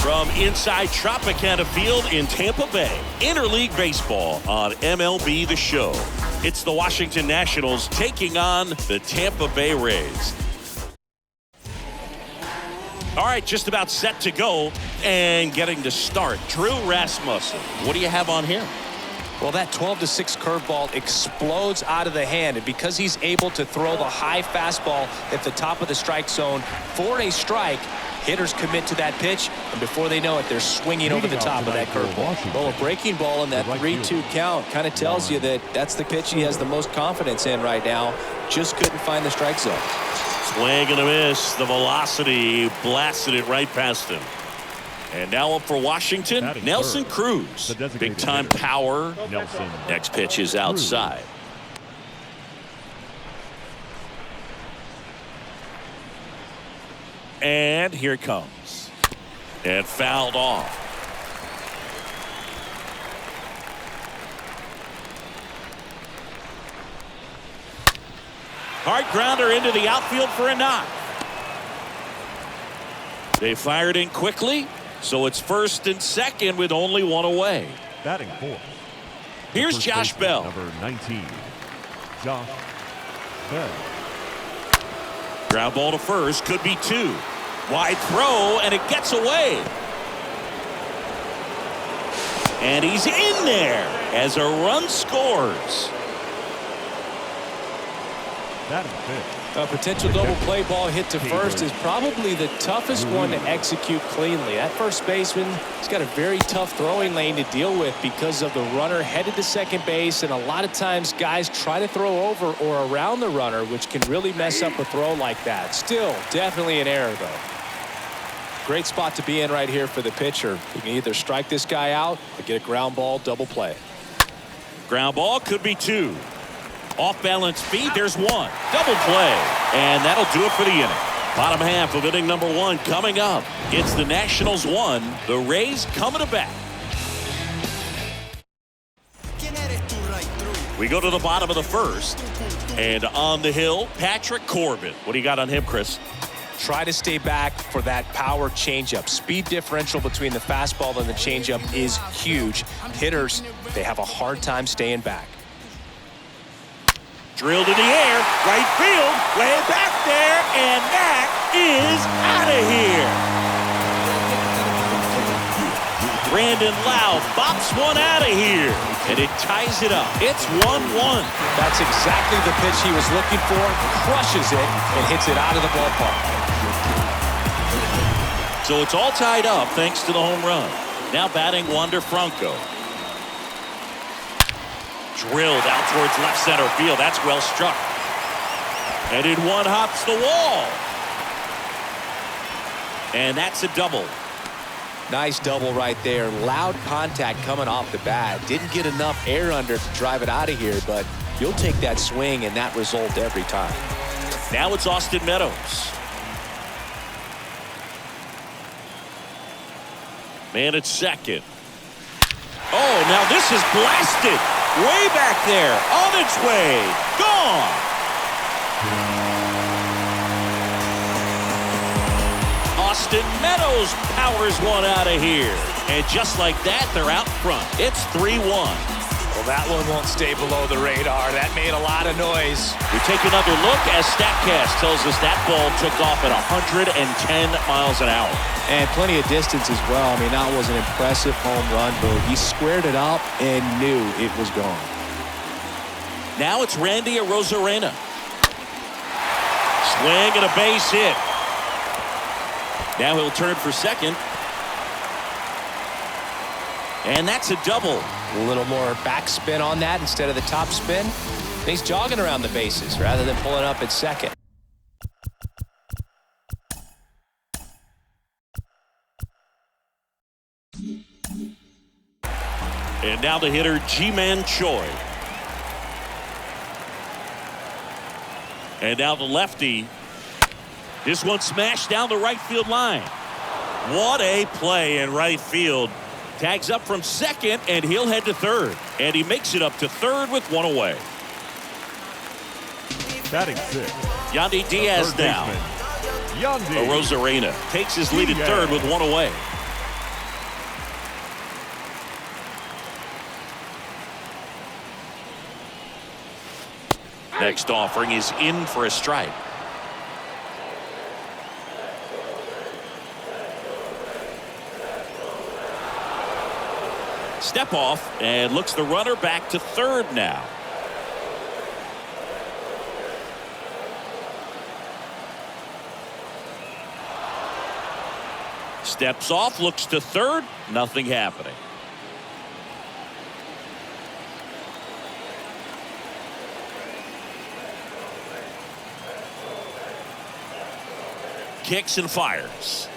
From inside Tropicana Field in Tampa Bay, Interleague Baseball on MLB The Show. It's the Washington Nationals taking on the Tampa Bay Rays. All right, just about set to go and getting to start. Drew Rasmussen, what do you have on him? Well, that 12-6 curveball explodes out of the hand, and because he's able to throw the high fastball at the top of the strike zone for a strike, hitters commit to that pitch, and before they know it, they're swinging over the top of that curveball. Well, a breaking ball in that 3-2 count kind of tells you that that's the pitch he has the most confidence in right now. Just couldn't find the strike zone. Swing and a miss. The velocity blasted it right past him. And now up for Washington, Nelson Cruz. Big time power. Next pitch is outside. And here it comes. And fouled off. Hard grounder into the outfield for a knock. They fired in quickly, so it's first and second with only one away. Batting fourth. Here's Josh Bell. Number 19, Josh Bell. Ground ball to first, could be two. Wide throw, and it gets away. And he's in there as a run scores. A potential double play ball hit to first is probably the toughest one to execute cleanly. That first baseman has got a very tough throwing lane to deal with because of the runner headed to second base, and a lot of times guys try to throw over or around the runner, which can really mess up a throw like that. Still, definitely an error, though. Great spot to be in right here for the pitcher. You can either strike this guy out or get a ground ball double play. Ground ball could be two. Off balance speed, there's one. Double play. And that'll do it for the inning. Bottom half of inning number one coming up. It's the Nationals 1, the Rays coming to bat. We go to the bottom of the first. And on the hill, Patrick Corbin. What do you got on him, Chris? Try to stay back for that power changeup. Speed differential between the fastball and the changeup is huge. Hitters, they have a hard time staying back. Drilled in the air, right field, way back there, and that is out of here. Brandon Lau bops one out of here, and it ties it up. It's 1-1. That's exactly the pitch he was looking for. Crushes it and hits it out of the ballpark. So it's all tied up thanks to the home run. Now batting Wander Franco. Drilled out towards left center field. That's well struck. And in one hops the wall. And that's a double. Nice double right there. Loud contact coming off the bat. Didn't get enough air under to drive it out of here, but you'll take that swing and that result every time. Now it's Austin Meadows. Man at second. Oh, now this is blasted. Way back there, on its way, gone. Austin Meadows powers one out of here. And just like that, they're out front. It's 3-1. Well, that one won't stay below the radar. That made a lot of noise. We take another look as StatCast tells us that ball took off at 110 miles an hour. And plenty of distance as well. I mean, that was an impressive home run, but he squared it up and knew it was gone. Now it's Randy Arozarena. Swing and a base hit. Now he'll turn for second. And that's a double. A little more backspin on that instead of the top spin. He's jogging around the bases rather than pulling up at second. And now the hitter, Ji-Man Choi. And now the lefty. This one smashed down the right field line. What a play in right field. Tags up from second, and he'll head to third. And he makes it up to third with one away. Batting sixth. Yandy Diaz now. Yandy Arozarena takes his lead at third with one away. Next offering is in for a strike. Step off and looks the runner back to third now. Steps off, looks to third, nothing happening. Kicks and fires.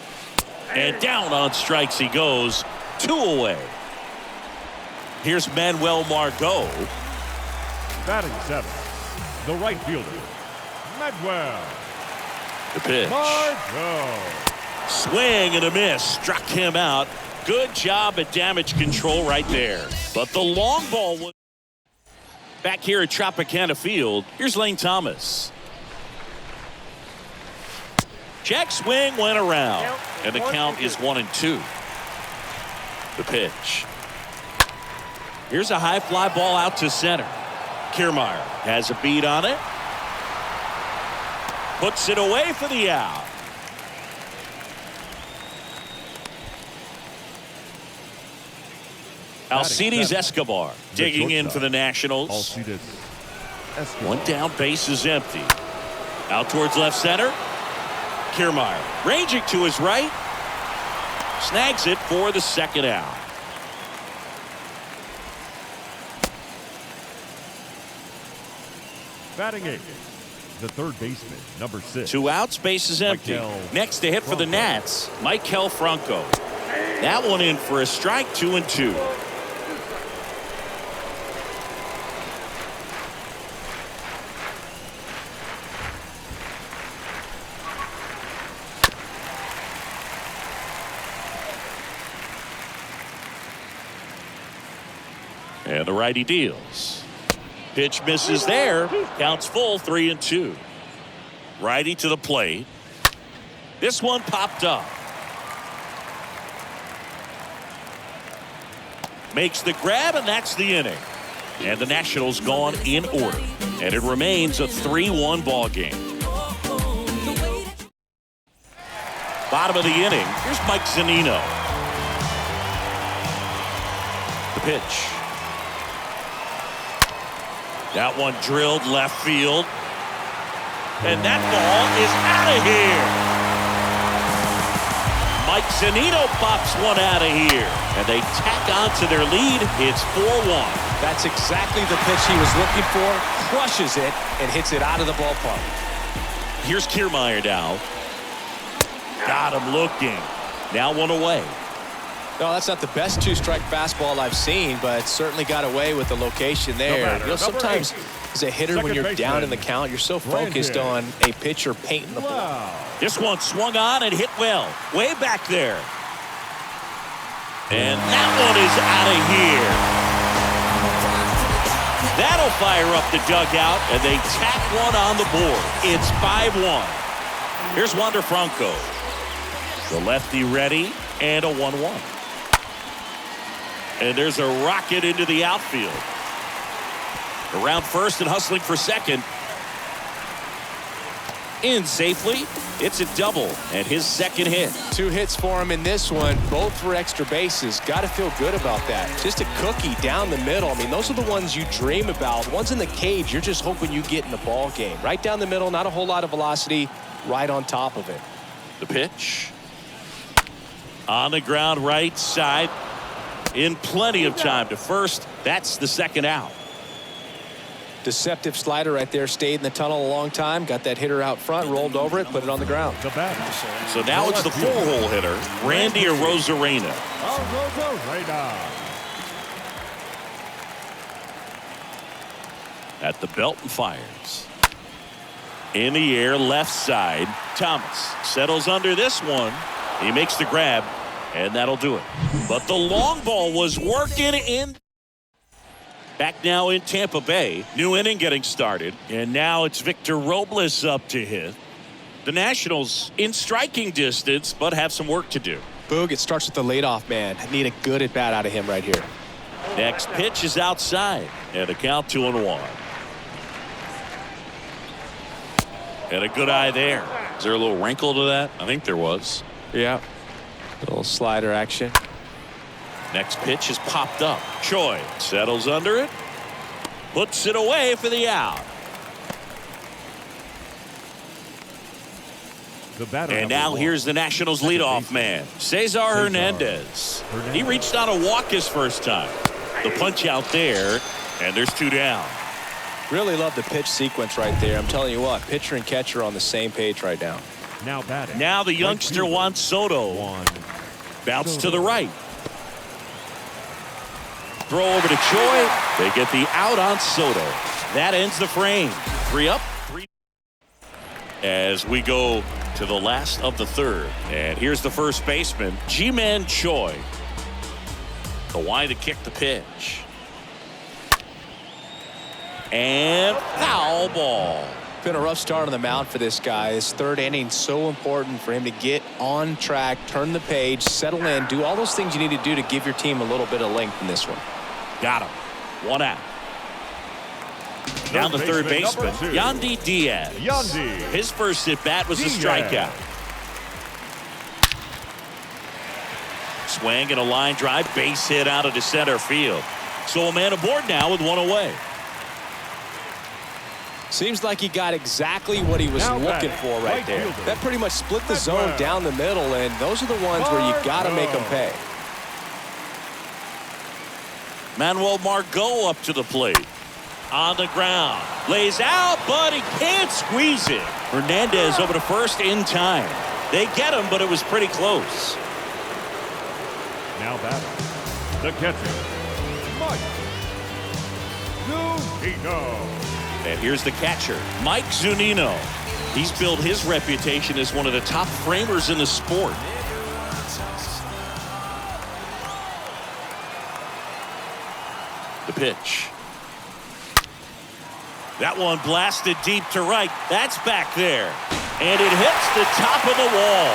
And down on strikes he goes. 2 away. Here's Manuel Margot. Batting 7th, the right fielder, Manuel. The pitch. Margot. Swing and a miss. Struck him out. Good job at damage control right there. But the long ball was back here at Tropicana Field. Here's Lane Thomas. Check swing went around. And the count is 1-2. The pitch. Here's a high fly ball out to center. Kiermaier has a beat on it. Puts it away for the out. Alcides Escobar digging in for the Nationals. Alcides Escobar. One down, base is empty. Out towards left center. Kiermaier ranging to his right. Snags it for the second out. Batting 8th, the third baseman, number 6. 2 outs, base is empty. Maikel Next to hit for the Nats, Maikel Franco. That one in for a strike, 2-2. And the righty deals. Pitch misses there. Counts full, 3-2. Righty to the plate. This one popped up. Makes the grab, and that's the inning. And the Nationals gone in order. And it remains a 3-1 ball game. Bottom of the inning. Here's Mike Zunino. The pitch. That one drilled left field. And that ball is out of here. Mike Zunino pops one out of here. And they tack on to their lead. It's 4-1. That's exactly the pitch he was looking for. Crushes it and hits it out of the ballpark. Here's Kiermaier now. Got him looking. Now one away. No, that's not the best 2-strike fastball I've seen, but certainly got away with the location there. You know, sometimes as a hitter, when you're down in the count, you're so focused on a pitcher painting the ball. This one swung on and hit well. Way back there. And that one is out of here. That'll fire up the dugout, and they tack one on the board. It's 5-1. Here's Wander Franco. The lefty ready, and a 1-1. And there's a rocket into the outfield. Around first and hustling for second. In safely. It's a double and his second hit. 2 hits for him in this one, both for extra bases. Got to feel good about that. Just a cookie down the middle. I mean, those are the ones you dream about. Ones in the cage, you're just hoping you get in the ball game. Right down the middle, not a whole lot of velocity, right on top of it. The pitch. On the ground right side. In plenty of time to first. That's the second out. Deceptive slider right there. Stayed in the tunnel a long time. Got that hitter out front. Rolled over it. Put it on the ground. So now it's the 4-hole hitter. Randy Arozarena. At the belt and fires. In the air, left side. Thomas settles under this one. He makes the grab. And that'll do it. But the long ball was working in. Back now in Tampa Bay. New inning getting started. And now it's Victor Robles up to hit. The Nationals in striking distance, but have some work to do. Boog, it starts with the leadoff man. Need a good at bat out of him right here. Next pitch is outside. And a count 2-1. And a good eye there. Is there a little wrinkle to that? I think there was. Yeah. Little slider action. Next pitch is popped up. Choi settles under it. Puts it away for the out. And now here's the Nationals leadoff man, Cesar Hernandez. He reached on a walk his first time. The punch out there, and there's 2 down. Really love the pitch sequence right there. I'm telling you what, pitcher and catcher on the same page right now. Now the youngster Juan Soto. Bounce to the right. Throw over to Choi. They get the out on Soto. That ends the frame. 3 up, 3. As we go to the last of the third. And here's the first baseman, Ji-Man Choi. The wide to kick the pitch. And foul ball. Been a rough start on the mound for this guy. His 3rd inning, so important for him to get on track, turn the page, settle in, do all those things you need to do to give your team a little bit of length in this one. Got him. 1 out. Down the third baseman, Yandy Diaz. His first at bat was a strikeout. Swing and a line drive, base hit out of the center field. So a man aboard now with 1 away. Seems like he got exactly what he was looking for right there. That pretty much split the zone down the middle, and those are the ones where you got to make them pay. Manuel Margot up to the plate. On the ground. Lays out, but he can't squeeze it. Hernandez over to first in time. They get him, but it was pretty close. Now batting, the catcher, Mike Zunino. And here's the catcher, Mike Zunino. He's built his reputation as one of the top framers in the sport. The pitch. That one blasted deep to right. That's back there. And it hits the top of the wall.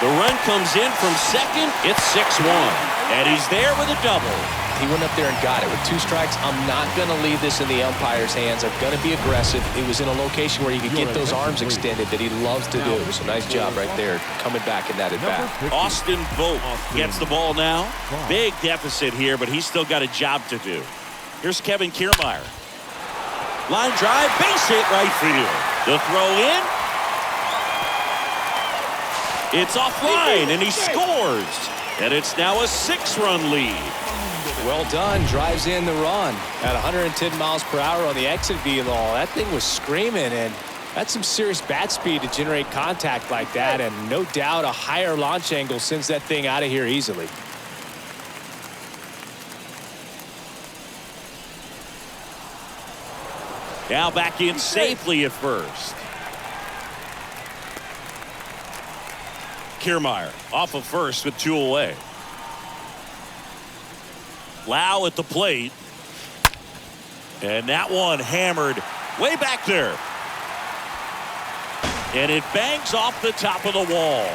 The run comes in from second. It's 6-1. And he's there with a double. He went up there and got it with 2 strikes. I'm not going to leave this in the umpire's hands. I'm going to be aggressive. It was in a location where he could get those arms extended that he loves to do. So nice job right there coming back in that at bat. Austin Vogt gets the ball now. Big deficit here, but he's still got a job to do. Here's Kevin Kiermaier. Line drive, base hit right field. The throw in. It's offline, and he scores. And it's now a 6-run lead. Well done. Drives in the run at 110 miles per hour on the exit velo. That thing was screaming, and that's some serious bat speed to generate contact like that. And no doubt a higher launch angle sends that thing out of here easily. Now back in safely at first. Kiermaier off of first with 2 away. Lau at the plate. And that one hammered way back there. And it bangs off the top of the wall.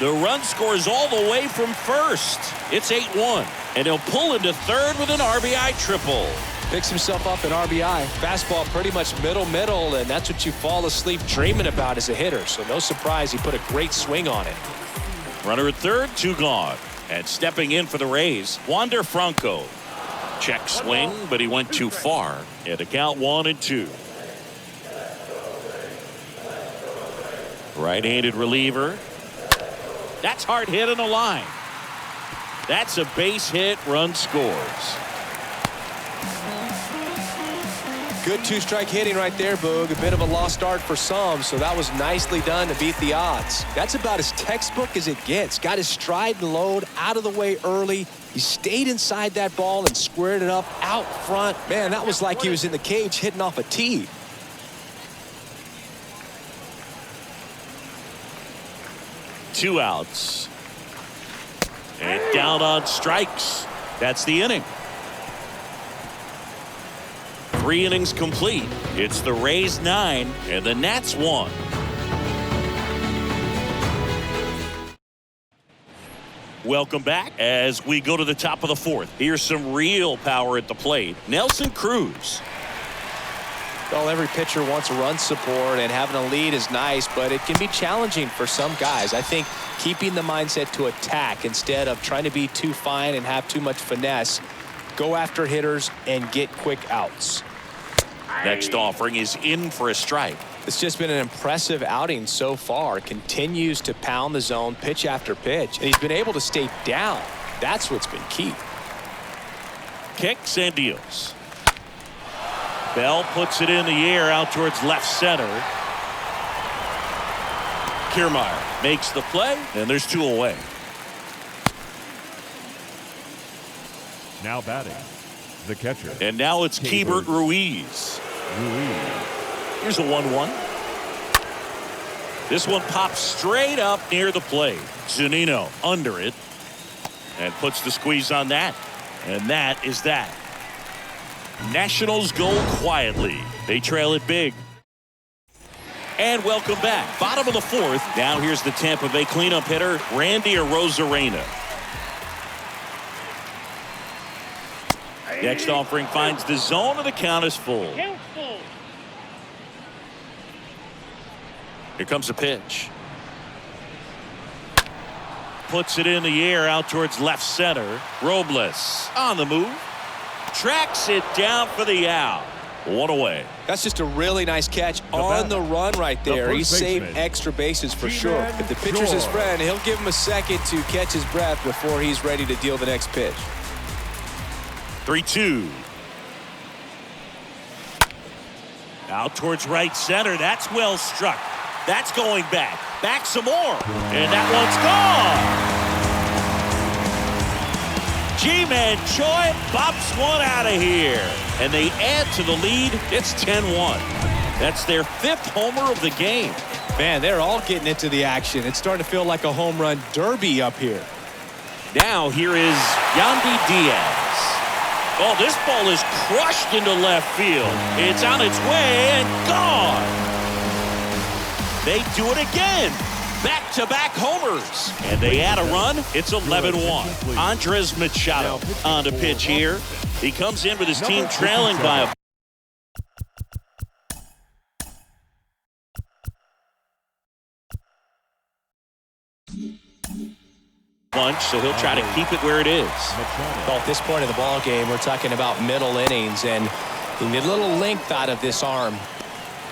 The run scores all the way from first. It's 8-1. And he'll pull into third with an RBI triple. Picks himself up an RBI. Fastball pretty much middle, and that's what you fall asleep dreaming about as a hitter. So no surprise he put a great swing on it. Runner at third, 2 gone. And stepping in for the Rays, Wander Franco. Check swing, but he went too far. And the count 1-2. Right-handed reliever. That's hard hit on the line. That's a base hit, run scores. Good 2-strike hitting right there, Boog. A bit of a lost start for some, so that was nicely done to beat the odds. That's about as textbook as it gets. Got his stride and load out of the way early. He stayed inside that ball and squared it up out front. Man, that was like he was in the cage hitting off a tee. Two outs. And down on strikes. That's the inning. 3 innings complete. It's the Rays 9 and the Nats 1. Welcome back as we go to the top of the 4th. Here's some real power at the plate. Nelson Cruz. Well, every pitcher wants run support, and having a lead is nice, but it can be challenging for some guys. I think keeping the mindset to attack instead of trying to be too fine and have too much finesse, go after hitters and get quick outs. Next offering is in for a strike. It's just been an impressive outing so far. Continues to pound the zone pitch after pitch, and he's been able to stay down. That's what's been key. Kicks and deals. Bell puts it in the air out towards left center. Kiermaier makes the play, and there's 2 away. Now batting, the catcher. And now it's Keibert Ruiz. Here's a 1-1. This one pops straight up near the plate. Zunino under it and puts the squeeze on that. And that is that. Nationals go quietly. They trail it big. And welcome back. Bottom of the 4th. Now here's the Tampa Bay cleanup hitter, Randy Arozarena. Next offering finds the zone, and the count is full. Here comes a pitch. Puts it in the air out towards left center. Robles on the move. Tracks it down for the out. 1 away. That's just a really nice catch on the run right there. He saved baseman, extra bases for sure. If the pitcher's his friend, he'll give him a second to catch his breath before he's ready to deal the next pitch. 3-2. Out towards right center. That's well struck. That's going back. Back some more. And that one's gone. G-Man Choi bops one out of here. And they add to the lead. It's 10-1. That's their 5th homer of the game. Man, they're all getting into the action. It's starting to feel like a home run derby up here. Now here is Yandy Diaz. Oh, this ball is crushed into left field. It's on its way and gone. They do it again. Back-to-back homers. And they add a run. It's 11-1. Andres Machado on the pitch here. He comes in with his team trailing by a bunch, so he'll try to keep it where it is. Well, at this point of the ball game, we're talking about middle innings, and you need a little length out of this arm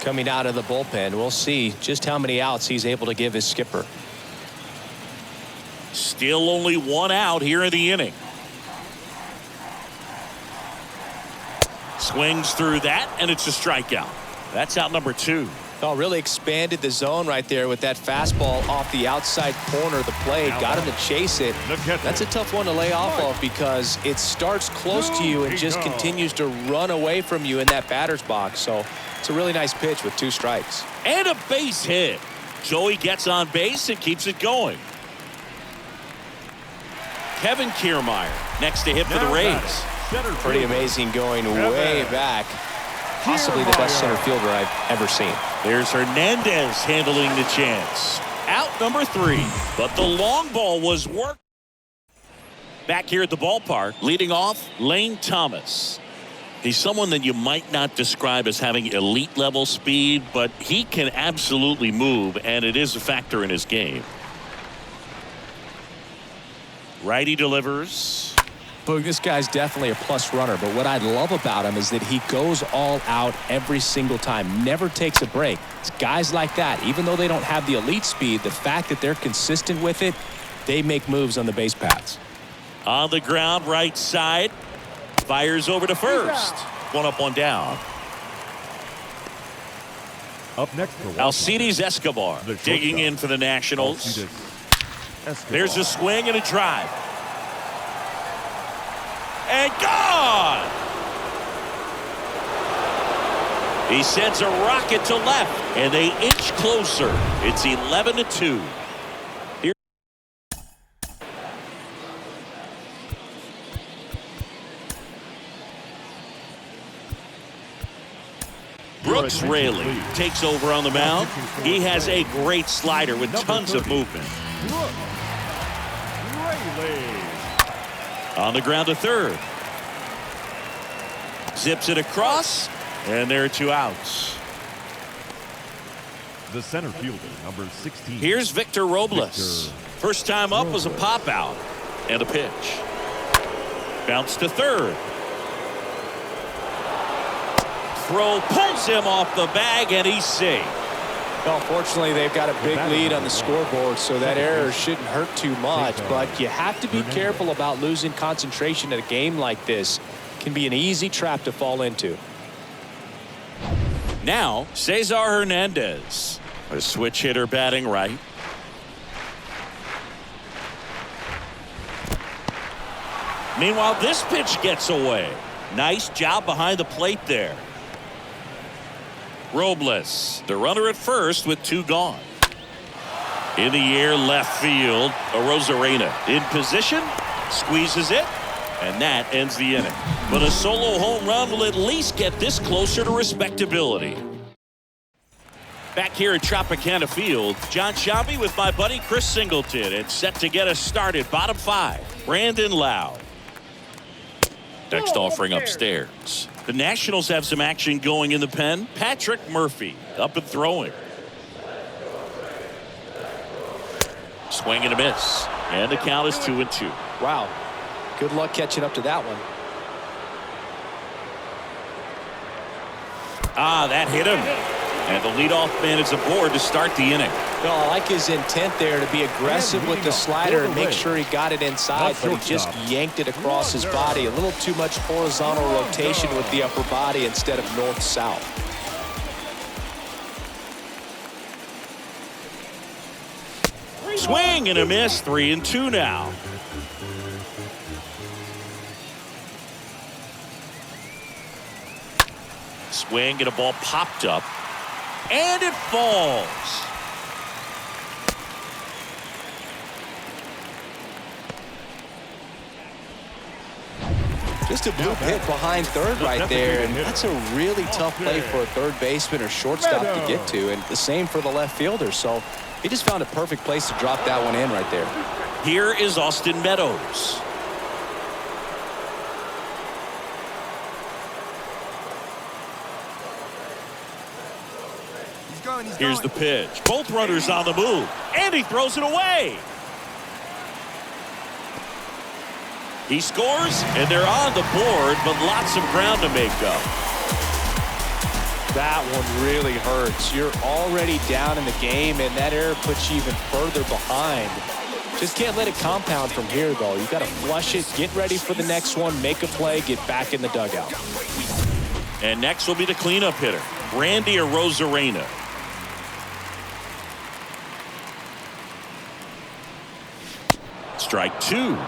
coming out of the bullpen. We'll see just how many outs he's able to give his skipper. Still only 1 out here in the inning. Swings through that, and it's a strikeout. That's out number 2. Oh, really expanded the zone right there with that fastball off the outside corner of the plate. Got him to chase it. That's a tough one to lay off of because it starts close to you and just continues to run away from you in that batter's box. So it's a really nice pitch with 2 strikes. And a base hit. Joey gets on base and keeps it going. Kevin Kiermaier next to hit for the Rays. Pretty amazing, going way back. Possibly the best center fielder I've ever seen. There's Hernandez handling the chance. Out number 3. But the long ball was worked. Back here at the ballpark, leading off, Lane Thomas. He's someone that you might not describe as having elite level speed, but he can absolutely move, and it is a factor in his game. Righty delivers. Boog, this guy's definitely a plus runner, but what I love about him is that he goes all out every single time, never takes a break. It's guys like that, even though they don't have the elite speed, the fact that they're consistent with it, they make moves on the base paths. On the ground, right side, fires over to first. 1 up, 1 down. Up next for Alcides Escobar digging in for the Nationals. There's a swing and a drive. And gone! He sends a rocket to left, and they inch closer. It's 11-2. Here. Brooks Raley takes over on the mound. He has a great slider with tons of movement. On the ground to third. Zips it across, And there are 2 outs. The center fielder, number 16. Here's Victor Robles. First time up was a pop out. And a pitch. Bounce to third. Throw pulls him off the bag, and he's safe. Well, fortunately, they've got a big lead on the scoreboard, so that error shouldn't hurt too much. But you have to be careful about losing concentration in a game like this. It can be an easy trap to fall into. Now, Cesar Hernandez, a switch hitter batting right. Meanwhile, this pitch gets away. Nice job behind the plate there. Robles, the runner at first with 2 gone. In the air, left field, Arozarena in position, squeezes it, and that ends the inning. But a solo home run will at least get this closer to respectability. Back here at Tropicana Field, John Shabby with my buddy Chris Singleton, and set to get us started. Bottom 5, Brandon Lowe. Next offering upstairs. The Nationals have some action going in the pen. Patrick Murphy up and throwing. Swing and a miss. And the count is 2-2. Wow. Good luck catching up to that one. That hit him. And the leadoff man is aboard to start the inning. Well, I like his intent there to be aggressive with the slider and make sure he got it inside, but he just yanked it across his body. A little too much horizontal rotation with the upper body instead of north-south. Swing and a miss. 3-2 now. Swing and a ball popped up. And it falls. Just a bloop hit behind third right there, and that's a really tough play for a third baseman or shortstop to get to, and the same for the left fielder. So he just found a perfect place to drop that one in right there. Here is Austin Meadows. Here's the pitch. Both runners on the move. And he throws it away. He scores, and they're on the board, but lots of ground to make up. That one really hurts. You're already down in the game, and that error puts you even further behind. Just can't let it compound from here, though. You've got to flush it, get ready for the next one, make a play, get back in the dugout. And next will be the cleanup hitter, Randy Arozarena. Strike 2.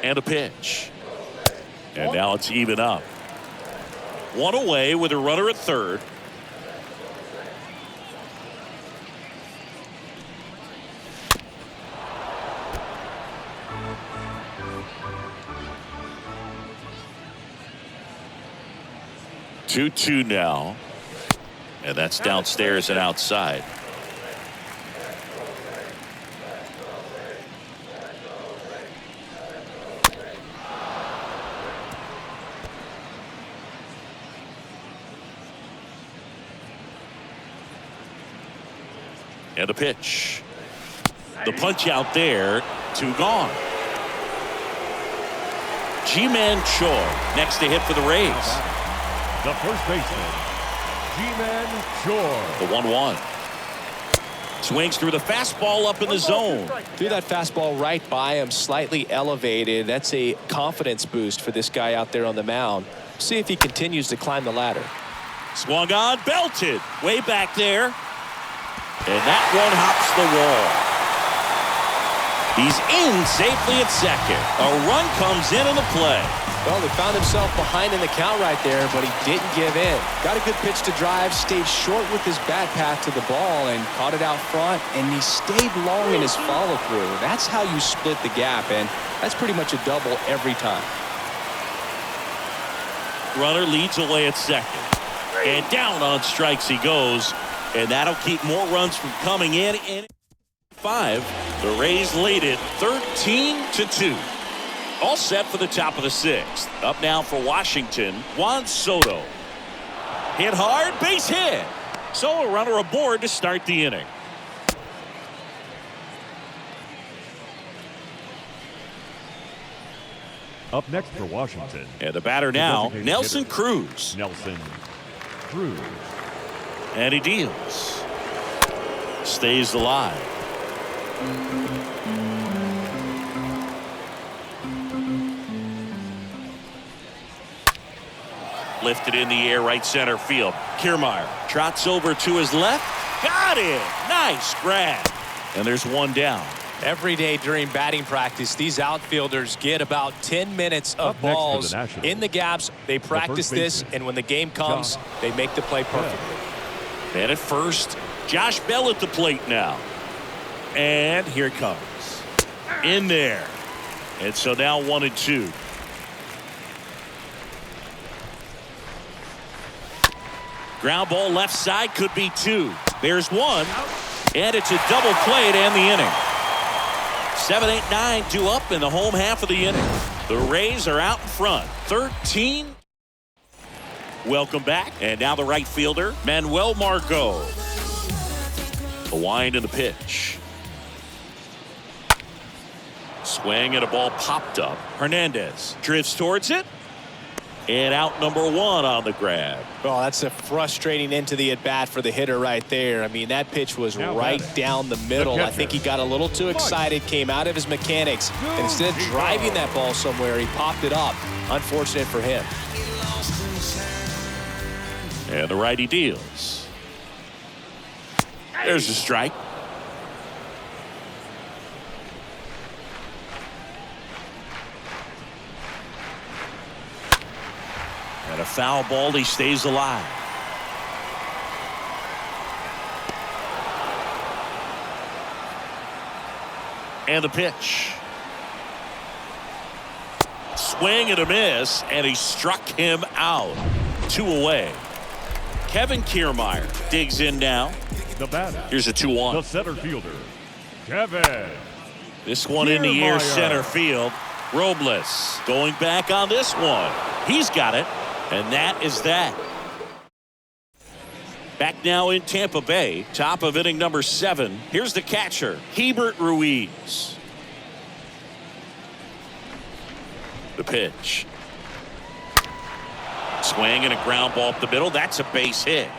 And a pitch. And now it's even up. 1 away with a runner at third. Two now. And that's downstairs and outside. And a pitch. The punch out there. 2 gone. G-Man Choi next to hit for the Rays. The first baseman, G-Man Choi. The 1-1. Swings through the fastball up in the zone. Threw that fastball right by him, slightly elevated. That's a confidence boost for this guy out there on the mound. See if he continues to climb the ladder. Swung on, belted. Way back there. And that one hops the wall. He's in safely at second. A run comes in the play. Well, he found himself behind in the count right there, but he didn't give in. Got a good pitch to drive, stayed short with his bat path to the ball, and caught it out front, and he stayed long in his follow-through. That's how you split the gap, and that's pretty much a double every time. Runner leads away at second. And down on strikes he goes, and that'll keep more runs from coming in. 5. The Rays lead it 13-2. All set for the top of the 6th. Up now for Washington, Juan Soto. Hit hard, base hit. So a runner aboard to start the inning. Up next for Washington. And the batter now, Nelson Cruz. Nelson Cruz. And he deals. Stays alive. Lifted in the air, right center field. Kiermaier trots over to his left. Got it. Nice grab. And there's one down. Every day during batting practice, these outfielders get about 10 minutes of balls in the gaps. They practice this, and when the game comes, they make the play perfectly. And at first, Josh Bell at the plate now. And here it comes. In there. And so now 1-2. Ground ball left side, could be 2. There's 1. And it's a double play to end the inning. 7, 8, 9 due up in the home half of the inning. The Rays are out in front. 13. Welcome back. And now the right fielder, Manuel Margot. The wind and the pitch. Swing and a ball popped up. Hernandez drifts towards it. And out number 1 on the grab. Well, that's a frustrating end to the at-bat for the hitter right there. I mean, that pitch was right down the middle. I think he got a little too excited, came out of his mechanics, and instead of driving that ball somewhere, he popped it up. Unfortunate for him. And the righty deals. There's a strike. And a foul ball, he stays alive. And the pitch. Swing and a miss, and he struck him out. 2 away. Kevin Kiermaier digs in now. The batter. Here's a 2-1. The center fielder, Kevin. This one in the air, center field. Robles going back on this one. He's got it. And that is that. Back now in Tampa Bay, top of inning number 7. Here's the catcher, Hebert Ruiz. The pitch. Swing and a ground ball up the middle. That's a base hit.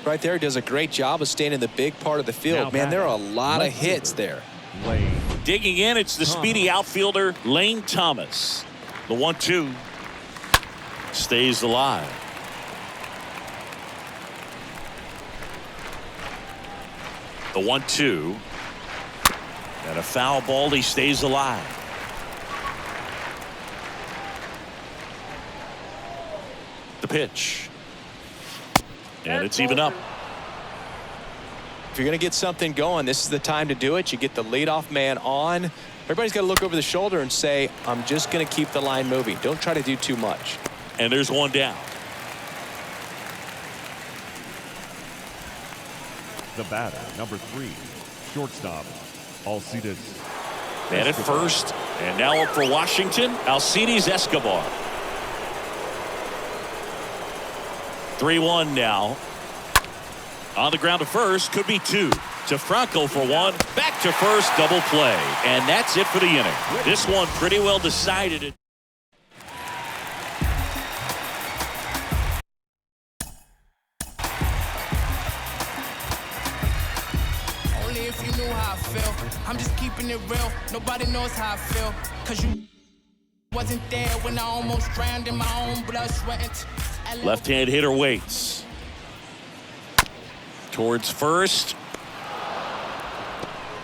Right there, does a great job of staying in the big part of the field. Man, there are a lot of hits there. Digging in, it's the speedy outfielder, Lane Thomas. The 1-2 stays alive. The 1-2. And a foul ball, he stays alive. The pitch. And it's even up. If you're going to get something going, this is the time to do it. You get the leadoff man on. Everybody's got to look over the shoulder and say, I'm just going to keep the line moving. Don't try to do too much. And there's one down. The batter, number 3, shortstop, Alcides. Man at first. And now up for Washington, Alcides Escobar. 3-1 now. On the ground to first, could be 2. To Franco for 1. Back to first, double play. And that's it for the inning. This one pretty well decided. Only if you knew how I feel. I'm just keeping it real. Nobody knows how I feel. Cause you wasn't there when I almost drowned in my own blood, sweat. Left-hand hitter waits. Towards first.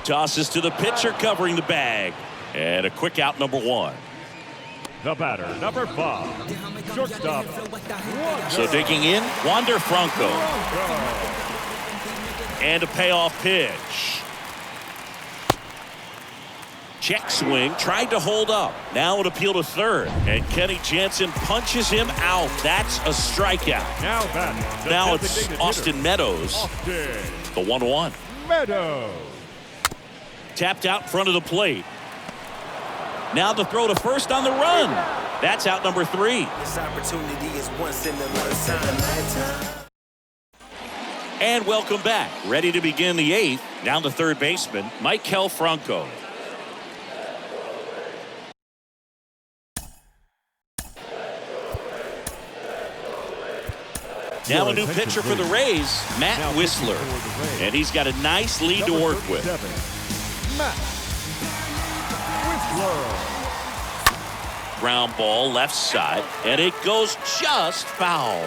Tosses to the pitcher, covering the bag. And a quick out, number 1. The batter, number 5, shortstop. So digging in, Wander Franco. And a payoff pitch. Check swing, tried to hold up. Now an appeal to third. And Kenny Jansen punches him out. That's a strikeout. Now it's Austin Meadows. The 1-1. Meadows. Tapped out in front of the plate. Now the throw to first on the run. That's out number 3. This opportunity is once in a lifetime. And welcome back. Ready to begin the 8th. Down the third baseman, Maikel Franco. Now a new pitcher for the Rays, Matt Whistler. And he's got a nice lead to work with. Matt Whistler. Ground ball left side, and it goes just foul.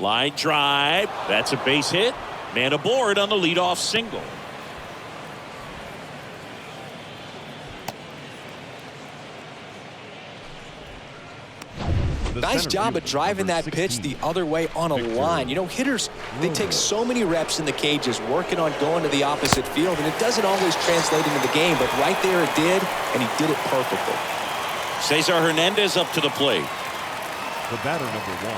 Line drive. That's a base hit. Man aboard on the leadoff single. Nice job of driving that pitch the other way on a line. You know, hitters, they take so many reps in the cages working on going to the opposite field, and it doesn't always translate into the game, but right there it did, and he did it perfectly. Cesar Hernandez up to the plate. The batter number 1.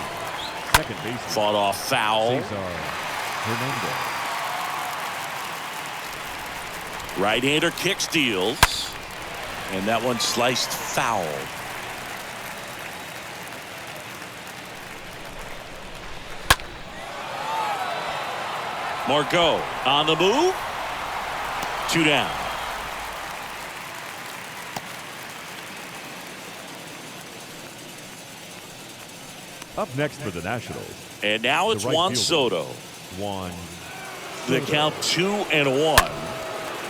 Second base. Fought off foul. Cesar Hernandez. Right-hander kicks, deals. And that one sliced foul. Margot on the move. 2 down. Up next for the Nationals. And now it's right Juan fielder. Soto. Juan The Soto. count 2-1.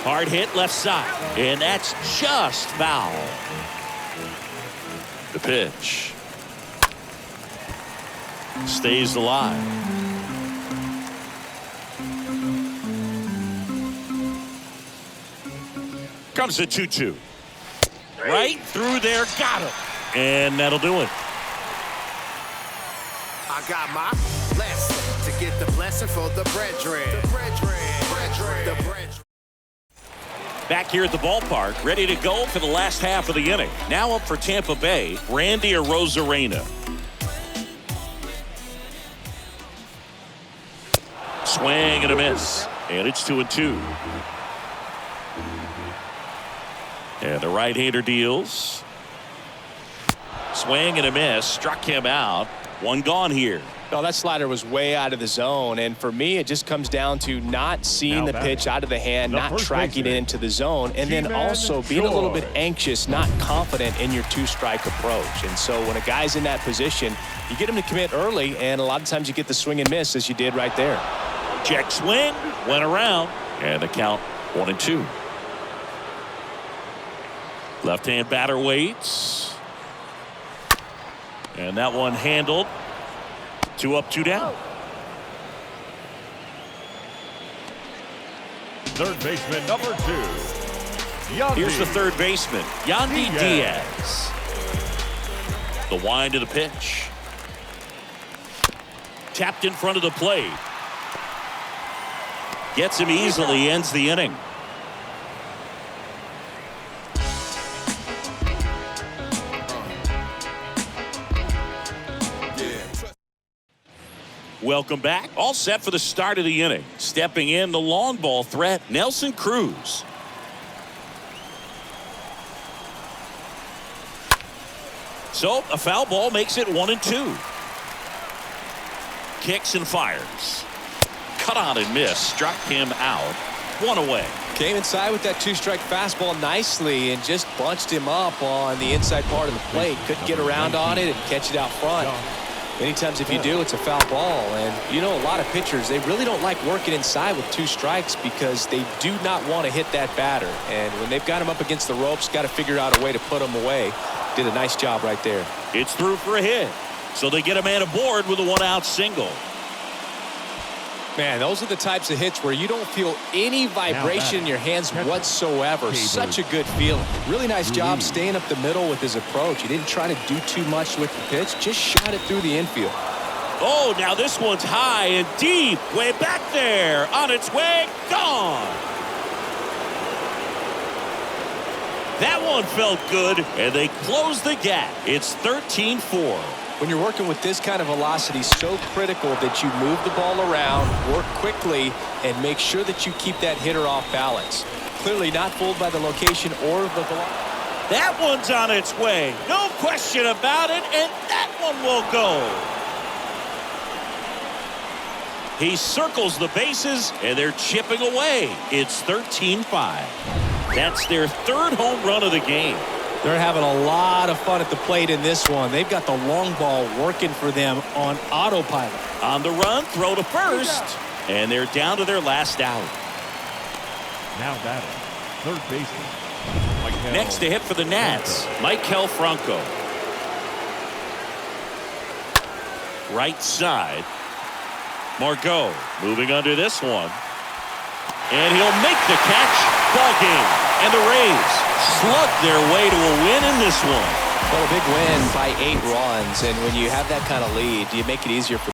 Hard hit left side. And that's just foul. The pitch. Stays alive. Comes the 2-2. Right through there. Got him. And that'll do it. I got my blessing to get the blessing for the brethren. The brethren. The brethren. Back here at the ballpark, ready to go for the last half of the inning. Now up for Tampa Bay, Randy Arozarena. Swing and a miss. And it's 2-2. And the right-hander deals. Swing and a miss. Struck him out. One gone here. Oh, that slider was way out of the zone, and for me it just comes down to not seeing the pitch out of the hand, not tracking it into the zone, and then also being a little bit anxious, not confident in your 2-strike approach. And so when a guy's in that position, you get him to commit early, and a lot of times you get the swing and miss as you did right there. Check swing, went around, and the count 1-2. Left-hand batter waits. And that one handled. 2 up, 2 down. Third baseman number 2. Here's the third baseman, Yandy Diaz. The wind to the pitch. Tapped in front of the plate. Gets him easily, ends the inning. Welcome back. All set for the start of the inning. Stepping in, the long ball threat, Nelson Cruz. So a foul ball makes it 1-2. Kicks and fires. Cut on and miss. Struck him out. 1 away. Came inside with that 2-strike fastball nicely and just bunched him up on the inside part of the plate. Couldn't get around on it and catch it out front. Many times if you do, it's a foul ball. And, you know, a lot of pitchers, they really don't like working inside with 2 strikes because they do not want to hit that batter. And when they've got him up against the ropes, got to figure out a way to put him away. Did a nice job right there. It's through for a hit. So they get a man aboard with a 1-out single. Man, those are the types of hits where you don't feel any vibration in your hands whatsoever. Such a good feeling. Really nice job staying up the middle with his approach. He didn't try to do too much with the pitch. Just shot it through the infield. Oh, now this one's high and deep. Way back there. On its way. Gone. That one felt good, and they close the gap. It's 13-4. When you're working with this kind of velocity, so critical that you move the ball around, work quickly, and make sure that you keep that hitter off balance. Clearly not fooled by the location or the velocity. That one's on its way. No question about it, and that one will go. He circles the bases, and they're chipping away. It's 13-5. That's their 3rd home run of the game. They're having a lot of fun at the plate in this one. They've got the long ball working for them on autopilot. On the run, throw to first. And they're down to their last out. Now batting, third baseman. Next to hit for the Nats, Maikel Franco. Right side. Margot moving under this one. And he'll make the catch. Ball game. And the Rays slug their way to a win in this one. Well, a big win by 8 runs. And when you have that kind of lead, you make it easier for